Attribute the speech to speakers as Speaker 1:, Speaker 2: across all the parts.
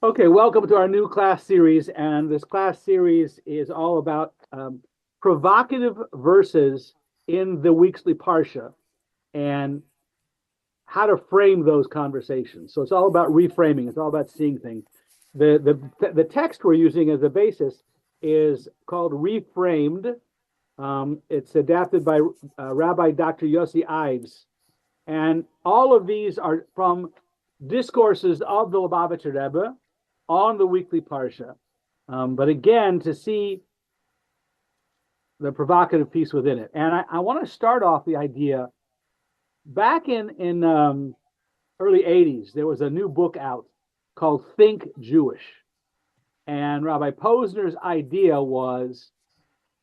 Speaker 1: Okay, welcome to our new class series. And this class series is all about provocative verses in the weekly Parsha and how to frame those conversations. So it's all about reframing, it's all about seeing things. The text we're using as a basis is called Reframed. It's adapted by Rabbi Dr. Yossi Ives. And all of these are from discourses of the Lubavitcher Rebbe on the weekly Parsha. But again, to see the provocative piece within it. And I want to start off the idea back in early 80s, there was a new book out called Think Jewish. And Rabbi Posner's idea was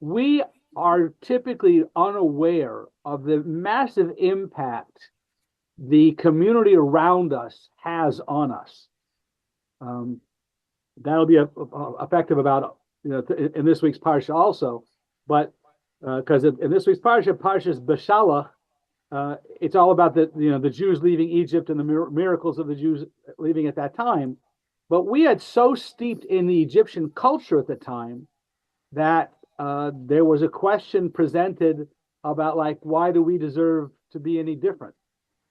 Speaker 1: we are typically unaware of the massive impact the community around us has on us. That'll be effective about in this week's parsha also, but because in this week's Parsha's BESHALACH, it's all about the Jews leaving Egypt and the miracles of the Jews leaving at that time. But we had so steeped in the Egyptian culture at the time that there was a question presented about, like, why do we deserve to be any different?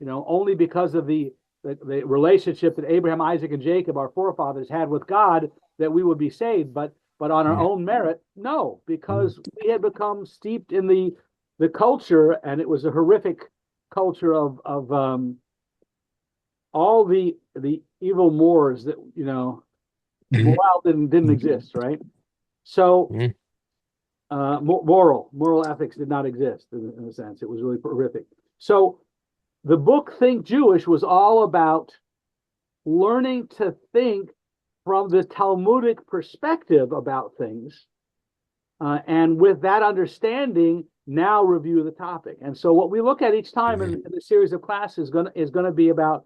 Speaker 1: Only because of the relationship that Abraham, Isaac, and Jacob, our forefathers, had with God, that we would be saved. But on our own merit, no, because we had become steeped in the culture, and it was a horrific culture of all the evil Moors that morale didn't exist, right? So moral ethics did not exist in a sense. It was really horrific. So the book Think Jewish was all about learning to think from the Talmudic perspective about things, and with that understanding, now review the topic. And so what we look at each time in the series of classes is going to be about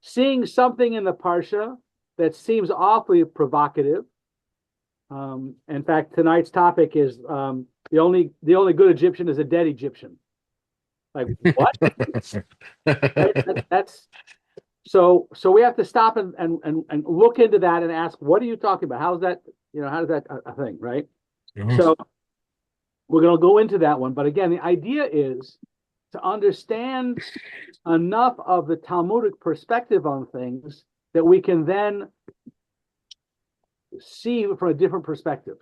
Speaker 1: seeing something in the Parsha that seems awfully provocative. In fact, tonight's topic is the only good Egyptian is a dead Egyptian. Like, what? That's so we have to stop and look into that and ask, what are you talking about? How is that, how is that a thing, right? So we're going to go into that one. But again, the idea is to understand enough of the Talmudic perspective on things that we can then see from a different perspective.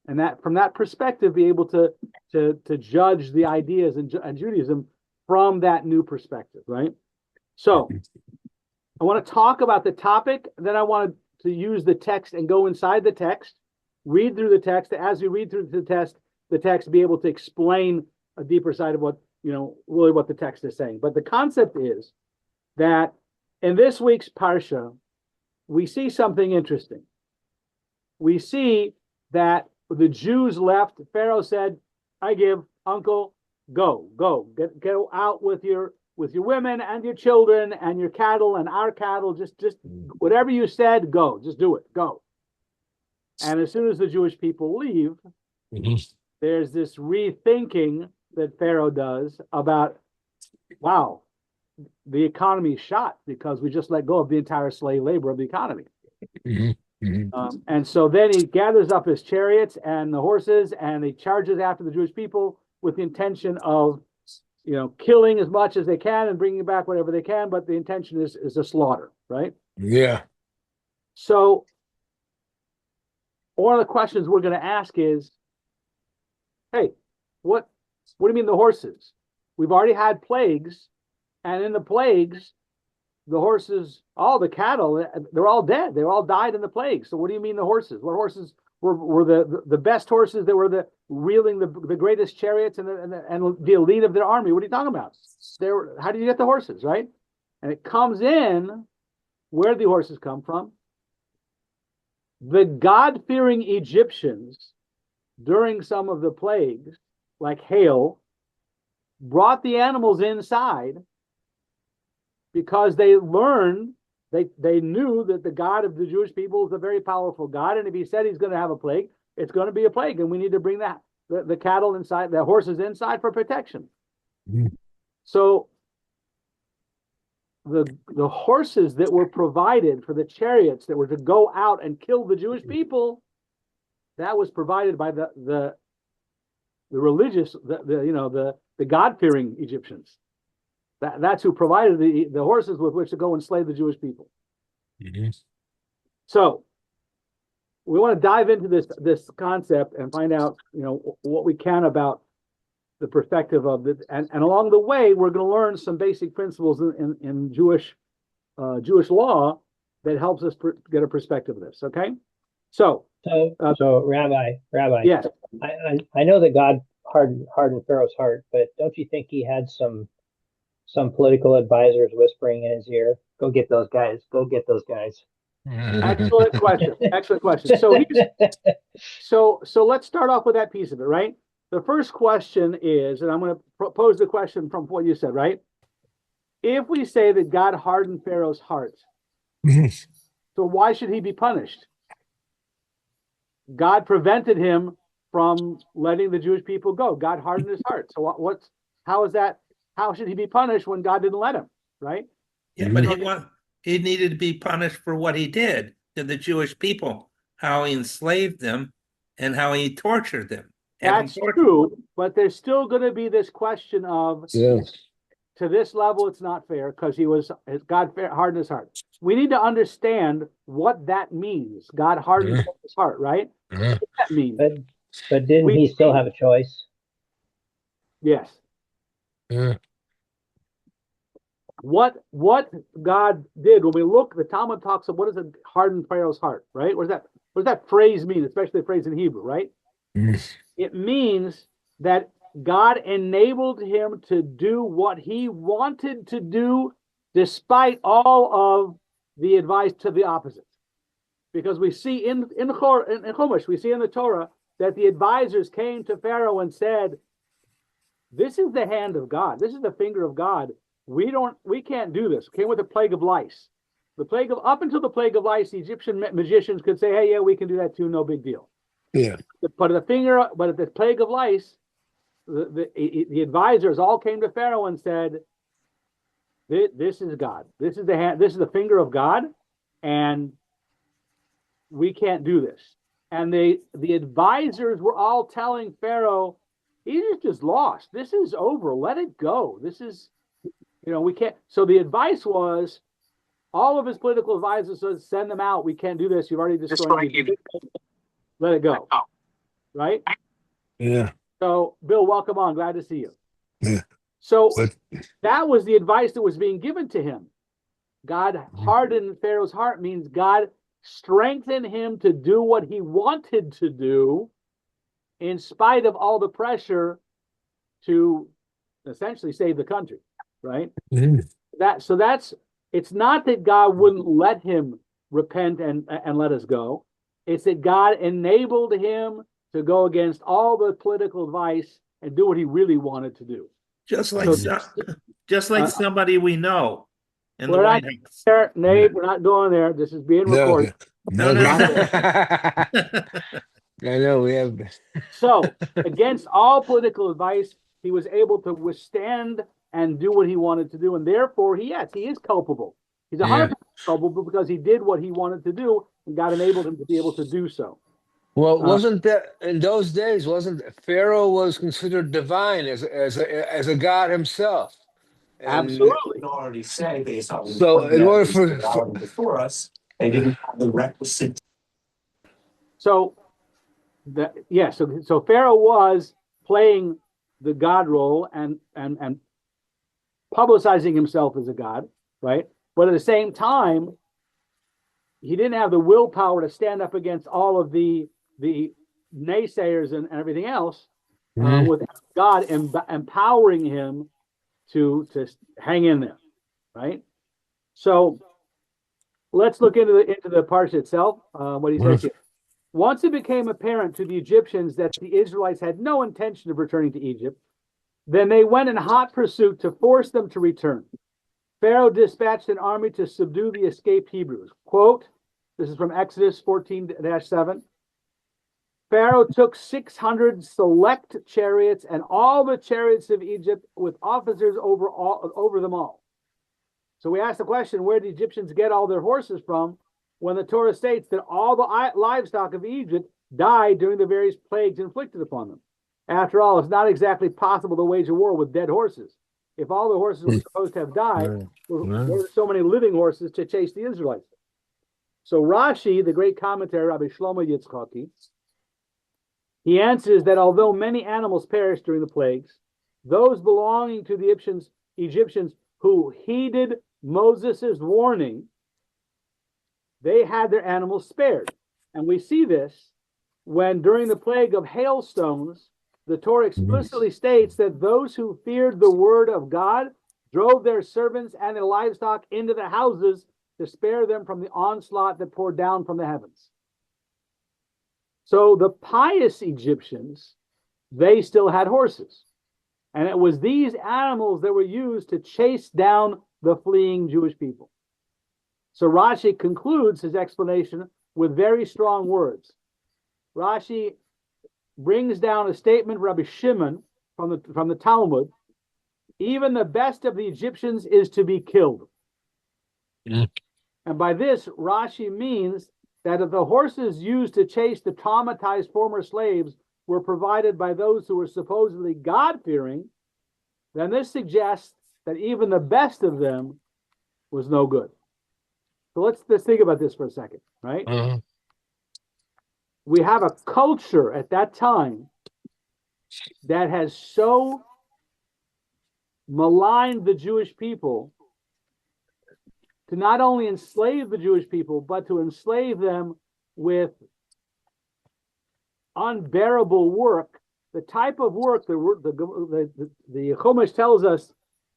Speaker 1: And that from that perspective, be able to judge the ideas in Judaism from that new perspective, right? So I want to talk about the topic, then I want to use the text and go inside the text, read through the text. As we read through the text, be able to explain a deeper side of what, really what the text is saying. But the concept is that in this week's Parsha, we see something interesting. We see that the Jews left. Pharaoh said, I give, uncle, go, get out with your women and your children and your cattle and our cattle, just whatever you said, go, just do it, go. And as soon as the Jewish people leave, there's this rethinking that Pharaoh does about, wow, the economy's shot because we just let go of the entire slave labor of the economy. And so then he gathers up his chariots and the horses and he charges after the Jewish people with the intention of, killing as much as they can and bringing back whatever they can. But the intention is a slaughter, right?
Speaker 2: Yeah.
Speaker 1: So one of the questions we're going to ask is, hey, what do you mean the horses? We've already had plagues, and in the plagues, the horses, all the cattle, they're all dead. They all died in the plague. So what do you mean the horses? What horses were the best horses that were wielding the greatest chariots and the elite of their army? What are you talking about? How did you get the horses, right? And it comes in where the horses come from. The God-fearing Egyptians, during some of the plagues, like hail, brought the animals inside because they learned, they knew that the God of the Jewish people is a very powerful God, and if he said he's going to have a plague, it's going to be a plague, and we need to bring the cattle inside, the horses inside for protection. So the horses that were provided for the chariots that were to go out and kill the Jewish people, that was provided by the religious, the God-fearing Egyptians. That's who provided the horses with which to go and slay the Jewish people.
Speaker 2: Mm-hmm.
Speaker 1: So we want to dive into this concept and find out, what we can about the perspective of it. And along the way, we're going to learn some basic principles in Jewish law that helps us get a perspective of this. Okay. So
Speaker 3: Rabbi,
Speaker 1: yes,
Speaker 3: I know that God hardened Pharaoh's heart, but don't you think he had some political advisors whispering in his ear, "Go get those guys. Go get those guys."
Speaker 1: excellent question. Excellent question. So let's start off with that piece of it, right? The first question is, and I'm going to pose the question from what you said, right? If we say that God hardened Pharaoh's heart, so why should he be punished? God prevented him from letting the Jewish people go. God hardened his heart. So how is that? How should he be punished when God didn't let him? Right?
Speaker 4: Yeah, but he needed to be punished for what he did to the Jewish people, how he enslaved them and how he tortured them.
Speaker 1: That's true, but there's still going to be this question of, to this level, it's not fair because God hardened his heart. We need to understand what that means. God hardened his heart, right? What does that mean?
Speaker 3: But didn't he still have a choice?
Speaker 1: Yes. What God did when we look, the Talmud talks of what does a hardened Pharaoh's heart, right? What does that phrase mean, especially the phrase in Hebrew, right? It means that God enabled him to do what he wanted to do despite all of the advice to the opposite. Because we see in Chumash, we see in the Torah that the advisors came to Pharaoh and said, "This is the hand of God. This is the finger of God. We can't do this." Came with the plague of lice. Up until the plague of lice, the Egyptian magicians could say, "Hey, yeah, we can do that too. No big deal."
Speaker 2: Yeah.
Speaker 1: But at the plague of lice, the advisors all came to Pharaoh and said, "This is God. This is the hand. This is the finger of God, and we can't do this." And the advisors were all telling Pharaoh, "Egypt is lost. This is over. Let it go. This is, we can't." So the advice was, all of his political advisors said, "Send them out. We can't do this. You've already destroyed Egypt. Let it go." Right?
Speaker 2: Yeah.
Speaker 1: So, Bill, welcome on. Glad to see you.
Speaker 2: Yeah.
Speaker 1: So that was the advice that was being given to him. God hardened Pharaoh's heart means God strengthened him to do what he wanted to do in spite of all the pressure to essentially save the country, right? It's not that God wouldn't let him repent and let us go. It's that God enabled him to go against all the political advice and do what he really wanted to do.
Speaker 4: Just like somebody we know in the White House.
Speaker 1: Nate, we're not going there. This is being recorded.
Speaker 4: No.
Speaker 2: I know we have.
Speaker 1: So, against all political advice, he was able to withstand and do what he wanted to do, and therefore, he is culpable. He's 100% culpable because he did what he wanted to do, and God enabled him to be able to do so.
Speaker 2: Well, wasn't that in those days? Wasn't Pharaoh was considered divine as a god himself? And
Speaker 1: absolutely.
Speaker 5: Already say based on
Speaker 2: so in order for
Speaker 5: before us, they didn't have the requisite.
Speaker 1: So Pharaoh was playing the God role and publicizing himself as a god, right? But at the same time, he didn't have the willpower to stand up against all of the naysayers and everything else, with God empowering him to hang in there, right? So let's look into the parsha itself. What he says here. Once it became apparent to the Egyptians that the Israelites had no intention of returning to Egypt, then they went in hot pursuit to force them to return. Pharaoh dispatched an army to subdue the escaped Hebrews. Quote, this is from Exodus 14-7. Pharaoh took 600 select chariots and all the chariots of Egypt with officers over them all. So we ask the question, where did the Egyptians get all their horses from when the Torah states that all the livestock of Egypt died during the various plagues inflicted upon them? After all, it's not exactly possible to wage a war with dead horses. If all the horses were supposed to have died, there were so many living horses to chase the Israelites. So Rashi, the great commentator, Rabbi Shlomo Yitzchaki, he answers that although many animals perished during the plagues, those belonging to the Egyptians who heeded Moses' warning, they had their animals spared. And we see this when during the plague of hailstones, the Torah explicitly states that those who feared the word of God drove their servants and their livestock into the houses to spare them from the onslaught that poured down from the heavens. So the pious Egyptians, they still had horses. And it was these animals that were used to chase down the fleeing Jewish people. So Rashi concludes his explanation with very strong words. Rashi brings down a statement of Rabbi Shimon from the Talmud. Even the best of the Egyptians is to be killed.
Speaker 2: Mm.
Speaker 1: And by this, Rashi means that if the horses used to chase the traumatized former slaves were provided by those who were supposedly God-fearing, then this suggests that even the best of them was no good. So let's think about this for a second, right?
Speaker 2: Uh-huh.
Speaker 1: We have a culture at that time that has so maligned the Jewish people to not only enslave the Jewish people, but to enslave them with unbearable work. The type of work the Chumash tells us,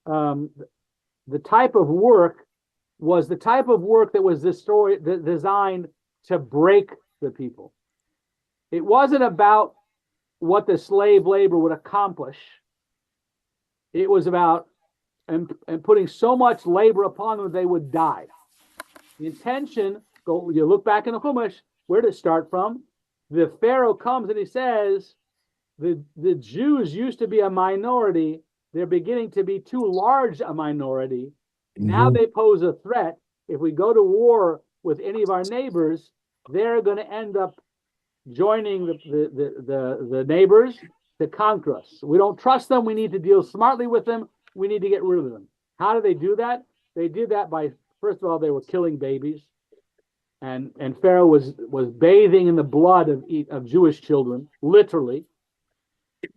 Speaker 1: the type of work was the type of work that was designed to break the people. It wasn't about what the slave labor would accomplish. It was about and putting so much labor upon them they would die. The intention, you look back in the Chumash, where did it start from? The Pharaoh comes and he says, the Jews used to be a minority. They're beginning to be too large a minority. Now they pose a threat. If we go to war with any of our neighbors, they're going to end up joining the neighbors to conquer us. We don't trust them. We need to deal smartly with them. We need to get rid of them. How do they do that? They did that by, first of all, they were killing babies. And Pharaoh was bathing in the blood of Jewish children, literally.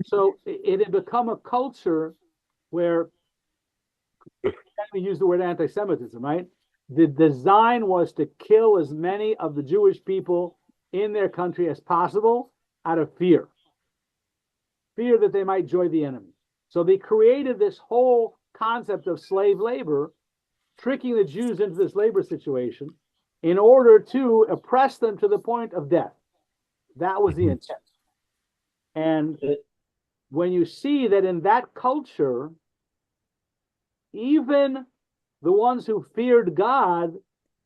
Speaker 1: So it had become a culture where, we use the word anti-Semitism, right? The design was to kill as many of the Jewish people in their country as possible out of fear that they might join the enemy. So they created this whole concept of slave labor, tricking the Jews into this labor situation in order to oppress them to the point of death. That was the intent. And when you see that in that culture, even the ones who feared God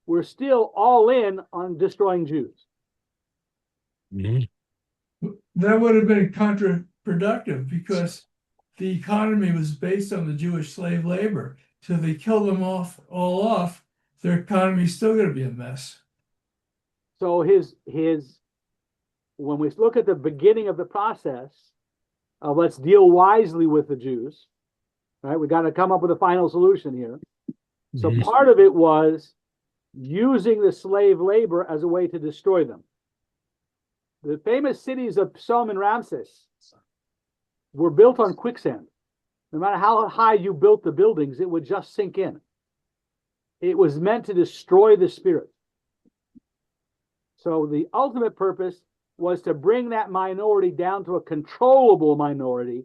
Speaker 1: were still all in on destroying Jews.
Speaker 6: That would have been counterproductive because the economy was based on the Jewish slave labor. So if they kill them all off, their economy is still going to be a mess.
Speaker 1: So when we look at the beginning of the process of let's deal wisely with the Jews, right? We got to come up with a final solution here. So part of it was using the slave labor as a way to destroy them. The famous cities of Psom and Ramses were built on quicksand. No matter how high you built the buildings, it would just sink in. It was meant to destroy the spirit. So the ultimate purpose was to bring that minority down to a controllable minority,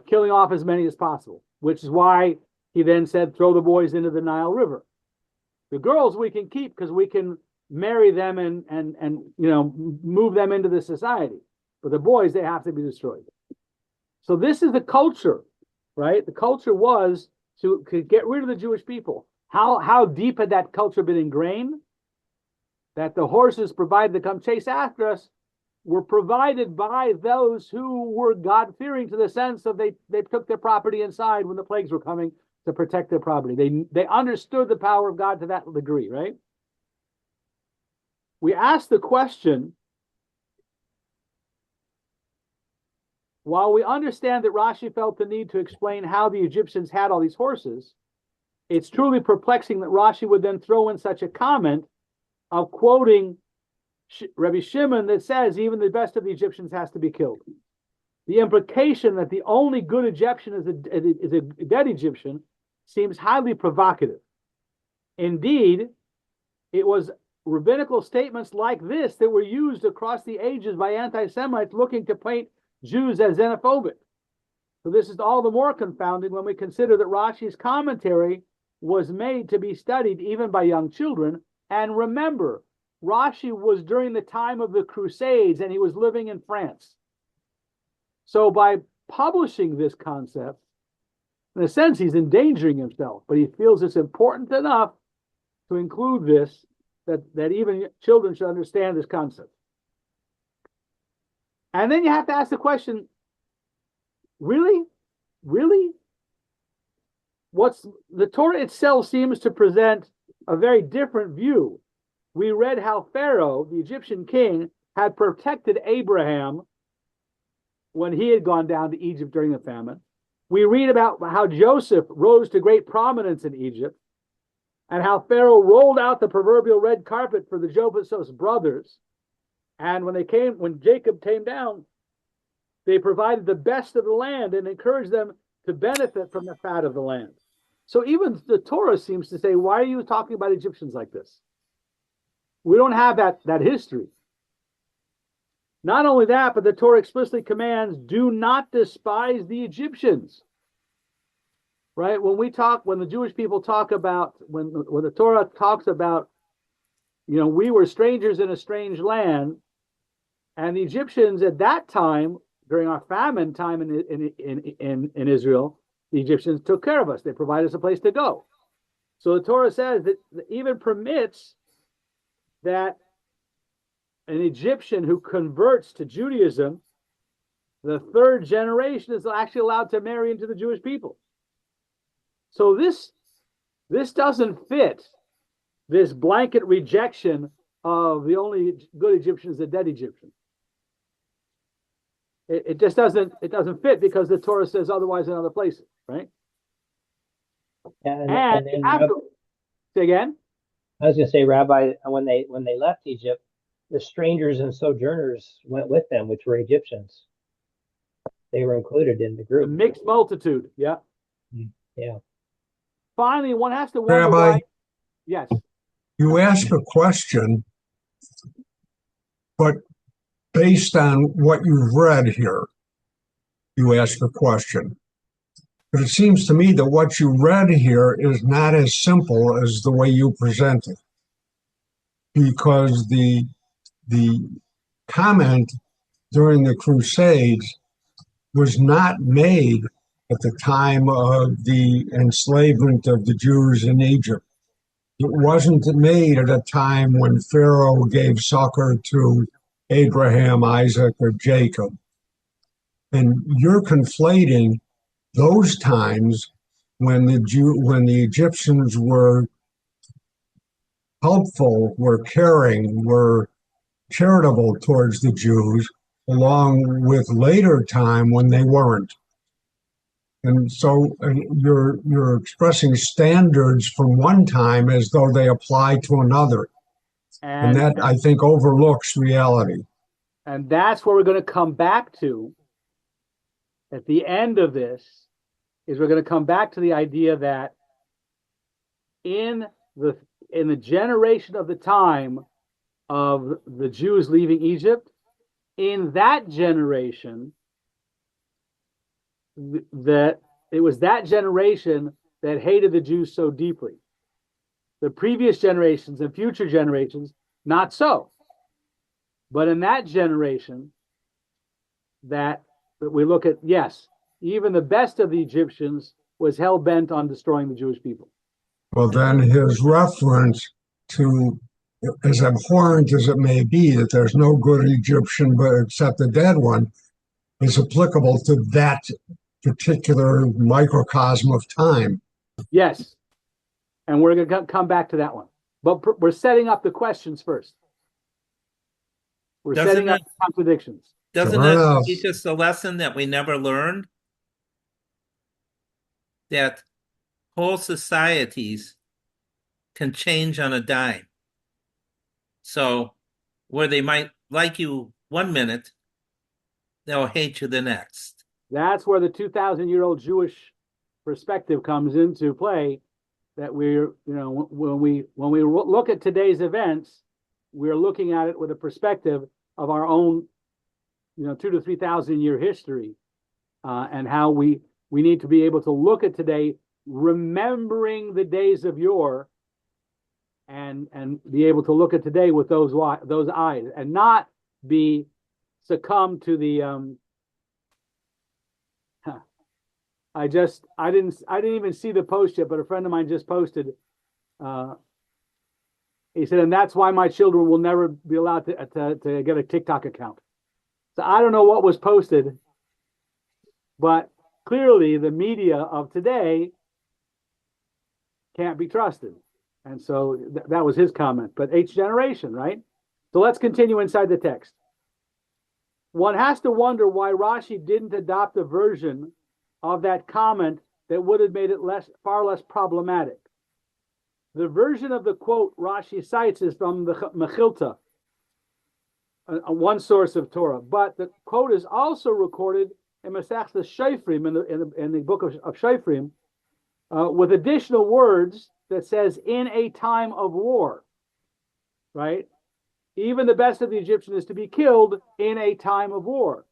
Speaker 1: killing off as many as possible, which is why he then said, throw the boys into the Nile River. The girls we can keep because we can marry them and move them into the society. But the boys, they have to be destroyed. So this is the culture, right? The culture was to get rid of the Jewish people. How deep had that culture been ingrained? That the horses provided to come chase after us were provided by those who were God-fearing, to the sense of they took their property inside when the plagues were coming to protect their property. They understood the power of God to that degree, right? We ask the question, while we understand that Rashi felt the need to explain how the Egyptians had all these horses, it's truly perplexing that Rashi would then throw in such a comment of quoting Rabbi Shimon that says even the best of the Egyptians has to be killed. The implication that the only good Egyptian is a dead Egyptian seems highly provocative. Indeed, it was rabbinical statements like this that were used across the ages by anti-Semites looking to paint Jews as xenophobic. So this is all the more confounding when we consider that Rashi's commentary was made to be studied even by young children. And remember, Rashi was during the time of the Crusades and he was living in France. So by publishing this concept, in a sense, he's endangering himself, but he feels it's important enough to include this, that even children should understand this concept. And then you have to ask the question, really? Really? The Torah itself seems to present a very different view. We read how Pharaoh, the Egyptian king, had protected Abraham when he had gone down to Egypt during the famine. We read about how Joseph rose to great prominence in Egypt, and how Pharaoh rolled out the proverbial red carpet for the Joseph's brothers. And when Jacob came down, they provided the best of the land and encouraged them to benefit from the fat of the land. So even the Torah seems to say, why are you talking about Egyptians like this? We don't have that history. Not only that, but the Torah explicitly commands, do not despise the Egyptians. Right? When the Jewish people talk about, when the Torah talks about, we were strangers in a strange land, and the Egyptians at that time, during our famine time in Israel, the Egyptians took care of us. They provided us a place to go. So the Torah says that even permits that an Egyptian who converts to Judaism, the third generation is actually allowed to marry into the Jewish people. So this doesn't fit this blanket rejection of the only good Egyptian is a dead Egyptian. It just doesn't fit because the Torah says otherwise in other places, right?
Speaker 3: And then
Speaker 1: say again.
Speaker 3: I was going to say, Rabbi, when they left Egypt, the strangers and sojourners went with them, which were Egyptians. They were included in the group.
Speaker 1: A mixed multitude, yeah.
Speaker 3: Yeah.
Speaker 1: Finally, one has to wonder
Speaker 7: Rabbi,
Speaker 1: why. Yes.
Speaker 7: you ask a question, but based on what you've read here, you ask a question. But it seems to me that what you read here is not as simple as the way you present it. Because the comment during the Crusades was not made at the time of the enslavement of the Jews in Egypt. It wasn't made at a time when Pharaoh gave succor to Abraham, Isaac, or Jacob. And you're conflating those times when the Egyptians were helpful, were caring, were charitable towards the Jews, along with later time when they weren't. And so you're expressing standards from one time as though they apply to another. And that, I think, overlooks reality.
Speaker 1: And that's where we're going to come back to at the end of this, is we're going to come back to the idea that in the generation of the time of the Jews leaving Egypt, in that generation, that it was that generation that hated the Jews so deeply. The previous generations and future generations, not so. But in that generation, that we look at, yes, even the best of the Egyptians was hell-bent on destroying the Jewish people.
Speaker 7: Well, then his reference to, as abhorrent as it may be, that there's no good Egyptian but except the dead one, is applicable to that particular microcosm of time.
Speaker 1: Yes. And we're going to come back to that one. But we're setting up the questions first. We're
Speaker 4: Doesn't
Speaker 1: setting up
Speaker 4: it-
Speaker 1: contradictions.
Speaker 4: Doesn't
Speaker 7: Fair
Speaker 4: that
Speaker 7: enough.
Speaker 4: teach us a lesson that we never learned? That whole societies can change on a dime. So where they might like you 1 minute, they'll hate you the next.
Speaker 1: That's where the 2,000-year-old Jewish perspective comes into play. That we're, when we look at today's events, we're looking at it with a perspective of our own, 2,000 to 3,000 year history, and how we need to be able to look at today, remembering the days of yore, and be able to look at today with those eyes, and not be succumb to the I didn't even see the post yet, but a friend of mine just posted. He said, and that's why my children will never be allowed to get a TikTok account. So I don't know what was posted, but clearly the media of today can't be trusted. And so that was his comment. But H generation, right? So let's continue inside the text. One has to wonder why Rashi didn't adopt a version of that comment that would have made it far less problematic. The version of the quote Rashi cites is from the Mechilta, one source of Torah, but the quote is also recorded in Masechta Shofrim, in the book of Shofrim, with additional words that says, in a time of war, right? Even the best of the Egyptians is to be killed in a time of war.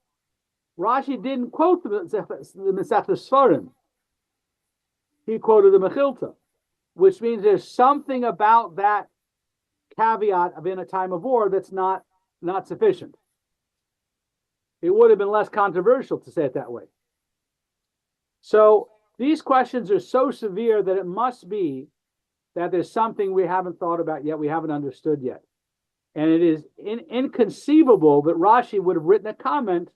Speaker 1: Rashi didn't quote the Masechta Sfarim. He quoted the Mechilta, which means there's something about that caveat of in a time of war that's not sufficient. It would have been less controversial to say it that way. So these questions are so severe that it must be that there's something we haven't thought about yet, we haven't understood yet. And it is inconceivable that Rashi would have written a comment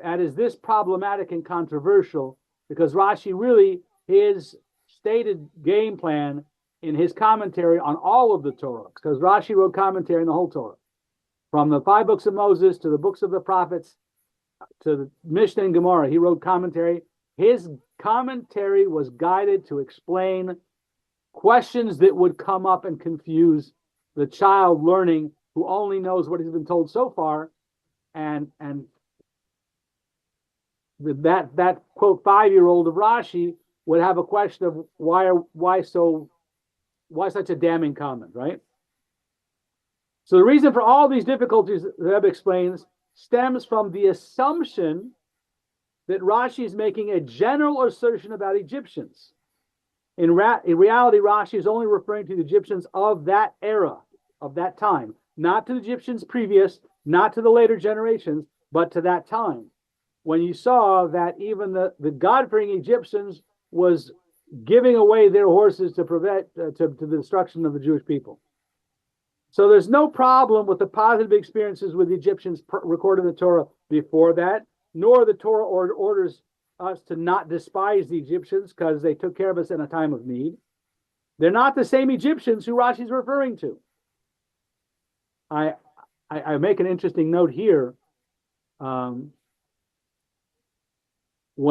Speaker 1: that is this problematic and controversial, because Rashi really, his stated game plan in his commentary on all of the Torah, because Rashi wrote commentary on the whole Torah, from the 5 books of Moses to the books of the prophets to the Mishnah and Gemara, he wrote commentary. His commentary was guided to explain questions that would come up and confuse the child learning, who only knows what he's been told so far, and that quote 5-year-old of Rashi would have a question of why such a damning comment, right? So the reason for all these difficulties, the Rebbe explains, stems from the assumption that Rashi is making a general assertion about Egyptians. In reality, Rashi is only referring to the Egyptians of that era, of that time, not to the Egyptians previous, not to the later generations, but to that time, when you saw that even the God-fearing Egyptians was giving away their horses to prevent to the destruction of the Jewish people. So there's no problem with the positive experiences with the Egyptians recorded in the Torah before that, nor the Torah orders us to not despise the Egyptians because they took care of us in a time of need. They're not the same Egyptians who Rashi's referring to. I make an interesting note here. When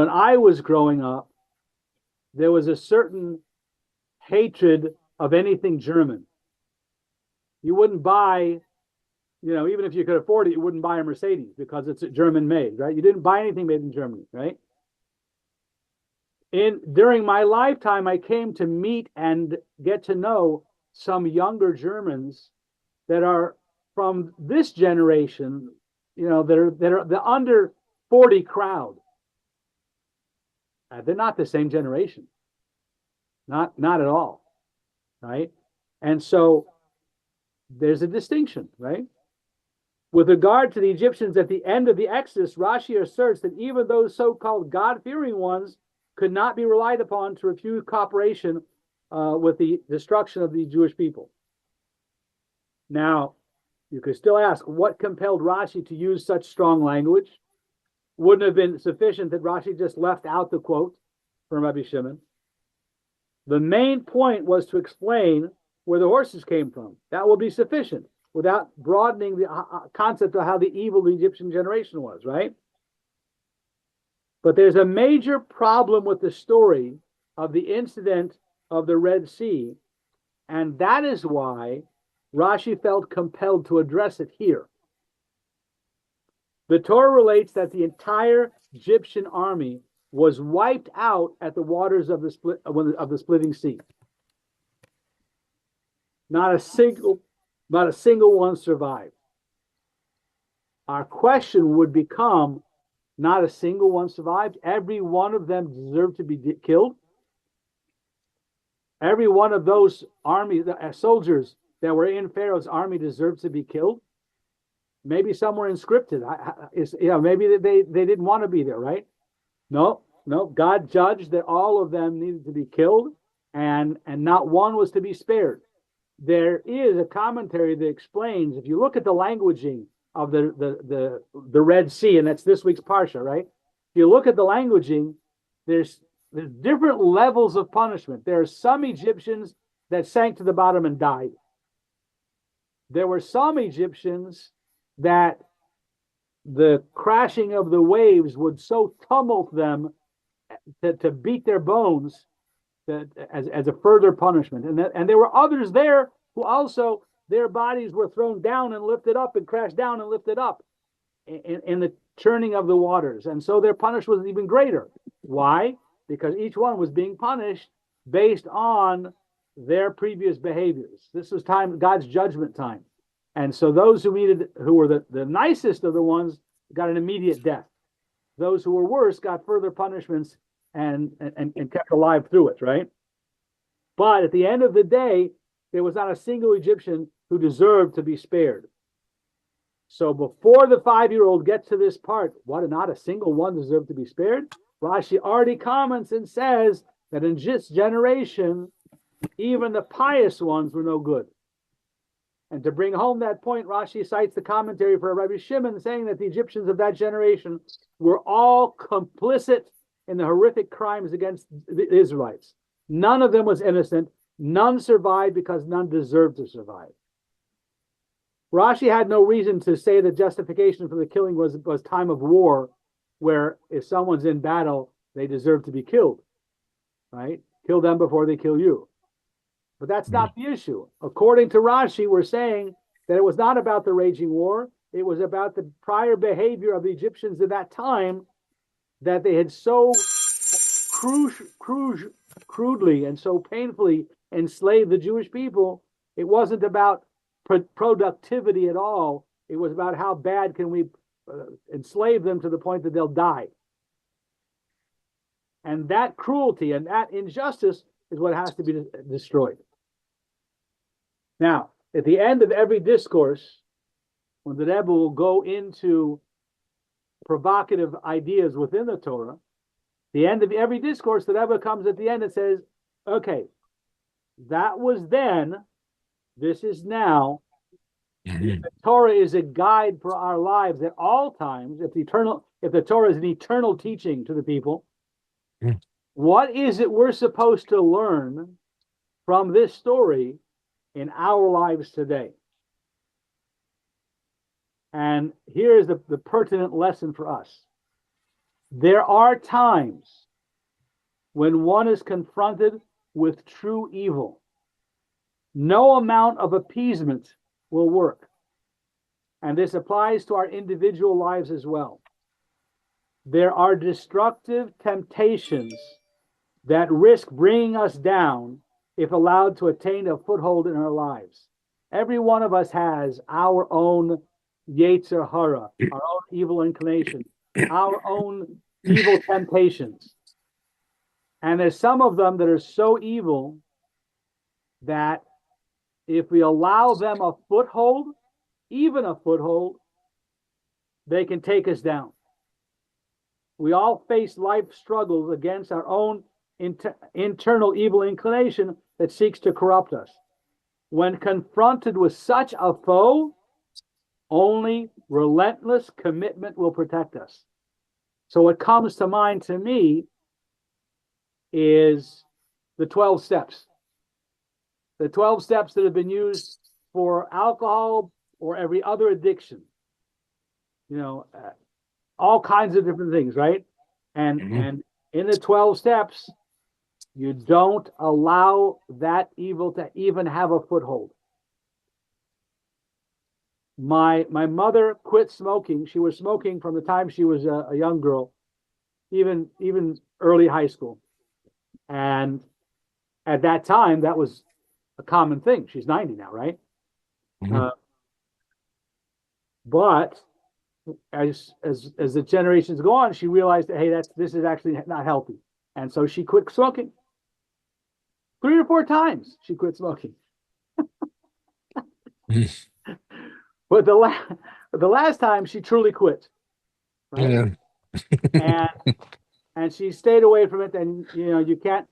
Speaker 1: I was growing up, there was a certain hatred of anything German. You wouldn't buy, even if you could afford it, you wouldn't buy a Mercedes because it's German made, right? You didn't buy anything made in Germany, right? During my lifetime, I came to meet and get to know some younger Germans that are from this generation, that are the under 40 crowd. They're not the same generation, not at all, right? And so there's a distinction, right? With regard to the Egyptians at the end of the Exodus, Rashi asserts that even those so-called God-fearing ones could not be relied upon to refuse cooperation with the destruction of the Jewish people. Now, you could still ask, what compelled Rashi to use such strong language? Wouldn't have been sufficient that Rashi just left out the quote from Rabbi Shimon. The main point was to explain where the horses came from. That would be sufficient without broadening the concept of how the evil the Egyptian generation was, right? But there's a major problem with the story of the incident of the Red Sea, and that is why Rashi felt compelled to address it here. The Torah relates that the entire Egyptian army was wiped out at the waters of the splitting sea. Not a single one survived. Our question would become, not a single one survived. Every one of them deserved to be killed. Every one of those soldiers that were in Pharaoh's army deserved to be killed. Maybe some were inscripted. Maybe they didn't want to be there, right? No. God judged that all of them needed to be killed, and not one was to be spared. There is a commentary that explains, if you look at the languaging of the Red Sea, and that's this week's Parsha, right? If you look at the languaging, there's different levels of punishment. There are some Egyptians that sank to the bottom and died. There were some Egyptians that the crashing of the waves would so tumult them to beat their bones as a further punishment. And there were others there who also, their bodies were thrown down and lifted up and crashed down and lifted up in the churning of the waters. And so their punishment was even greater. Why? Because each one was being punished based on their previous behaviors. This was God's judgment time. And so those who were the nicest of the ones got an immediate death. Those who were worse got further punishments and kept alive through it, right? But at the end of the day, there was not a single Egyptian who deserved to be spared. So before the 5-year-old gets to this part, not a single one deserved to be spared? Rashi already comments and says that in this generation, even the pious ones were no good. And to bring home that point, Rashi cites the commentary for Rabbi Shimon saying that the Egyptians of that generation were all complicit in the horrific crimes against the Israelites. None of them was innocent. None survived because none deserved to survive. Rashi had no reason to say that justification for the killing was time of war, where if someone's in battle, they deserve to be killed, right? Kill them before they kill you. But that's not the issue. According to Rashi, we're saying that it was not about the raging war. It was about the prior behavior of the Egyptians at that time, that they had so crudely and so painfully enslaved the Jewish people. It wasn't about productivity at all. It was about how bad can we enslave them to the point that they'll die. And that cruelty and that injustice is what has to be destroyed. Now, at the end of every discourse, when the Rebbe will go into provocative ideas within the Torah, the end of every discourse, the Rebbe comes at the end and says, okay, that was then, this is now. The Torah is a guide for our lives at all times. If the Torah is an eternal teaching to the people, what is it we're supposed to learn from this story in our lives today? And here is the pertinent lesson for us. There are times when one is confronted with true evil. No amount of appeasement will work. And this applies to our individual lives as well. There are destructive temptations that risk bringing us down if allowed to attain a foothold in our lives. Every one of us has our own Yetzer Hara, our own evil inclination, our own evil temptations. And there's some of them that are so evil that if we allow them a foothold, even a foothold, they can take us down. We all face life struggles against our own internal evil inclination that seeks to corrupt us. When confronted with such a foe, only relentless commitment will protect us. So what comes to mind to me is the 12 steps. The 12 steps that have been used for alcohol or every other addiction. All kinds of different things, right? And in the 12 steps, you don't allow that evil to even have a foothold. My mother quit smoking. She was smoking from the time she was a young girl, even early high school. And at that time, that was a common thing. She's 90 now, right? But as the generations go on, she realized that, hey, this is actually not healthy. And so she quit smoking. 3 or 4 times she quit smoking. But the last time she truly quit, right? Yeah. and she stayed away from it. And you can't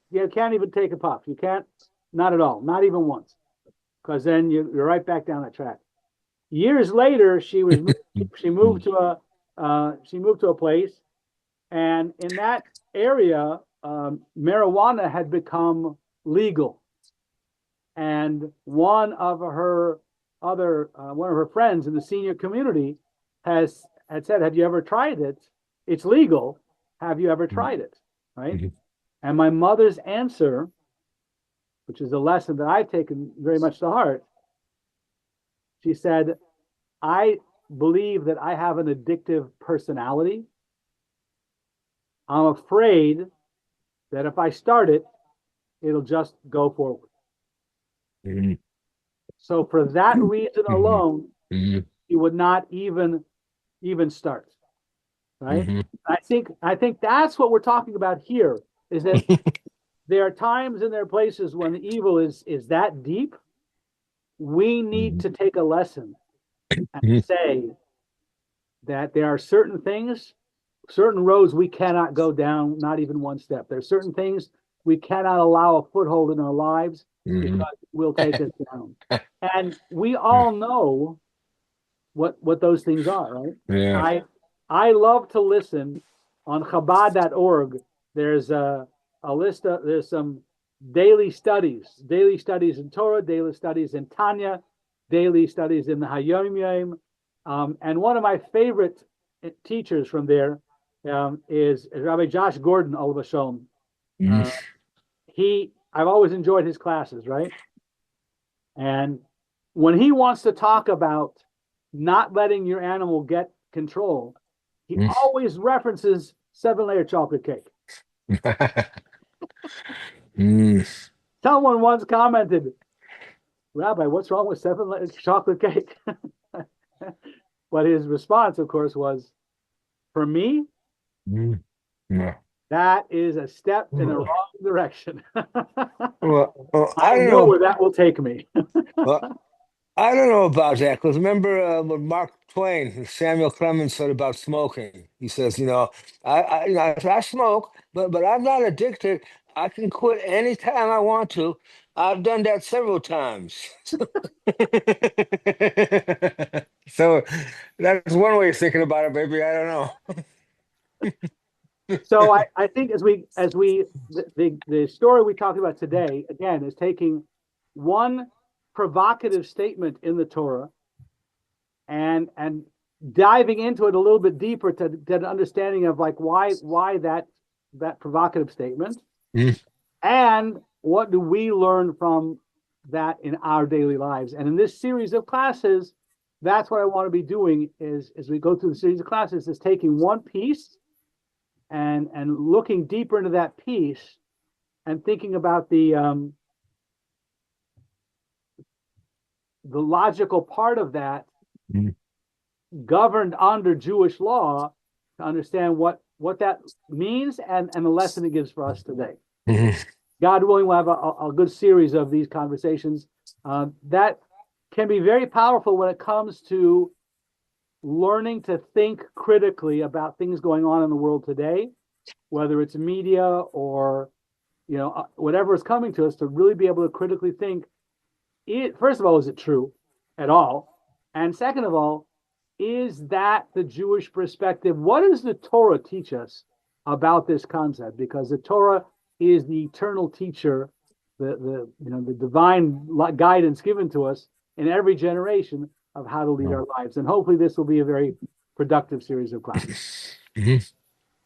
Speaker 1: even take a puff. You can't, not at all, not even once, because then you're right back down that track. Years later, she moved to a place, and in that area, marijuana had become legal. And one of her friends in the senior community had said, "Have you ever tried it? It's legal. Have you ever tried it?" Right? And my mother's answer, which is a lesson that I've taken very much to heart, she said, "I believe that I have an addictive personality. I'm afraid that if I start it, it'll just go forward." So for that reason alone, you would not even start, right? I think that's what we're talking about here, is that there are times and there are places when the evil is that deep. We need to take a lesson and say that there are certain things, certain roads we cannot go down, not even one step. There are certain things we cannot allow a foothold in our lives because it will take us down. And we all know what those things are, right?
Speaker 2: Yeah.
Speaker 1: I love to listen on Chabad.org. There's a list of, there's some daily studies in Torah, daily studies in Tanya, daily studies in the Hayom Yom. And one of my favorite teachers from there is Rabbi Josh Gordon, Olav Shalom. I've always enjoyed his classes, right? And when he wants to talk about not letting your animal get control, he always references 7-layer chocolate cake. Someone once commented, "Rabbi, what's wrong with 7-layer chocolate cake?" But his response, of course, was, "For me, that is a step in the wrong direction."
Speaker 2: Well,
Speaker 1: I
Speaker 2: don't
Speaker 1: know where that will take me.
Speaker 2: Well, I don't know about that, because remember what Mark Twain, Samuel Clemens said about smoking. He says, I smoke, but I'm not addicted. I can quit anytime I want to. I've done that several times. So that's one way of thinking about it, baby. I don't know.
Speaker 1: So I think the story we talked about today, again, is taking one provocative statement in the Torah and diving into it a little bit deeper to get an understanding of like why that provocative statement, and what do we learn from that in our daily lives. And in this series of classes, that's what I want to be doing, is as we go through the series of classes, is taking one piece and looking deeper into that piece and thinking about the logical part of that, governed under Jewish law, to understand what that means and the lesson it gives for us today. God willing, we'll have a good series of these conversations that can be very powerful when it comes to learning to think critically about things going on in the world today, whether it's media or whatever is coming to us, to really be able to critically think, first of all, is it true at all? And second of all, is that the Jewish perspective? What does the Torah teach us about this concept? Because the Torah is the eternal teacher the divine guidance given to us in every generation of how to lead our lives. And hopefully this will be a very productive series of classes.
Speaker 2: Mhm.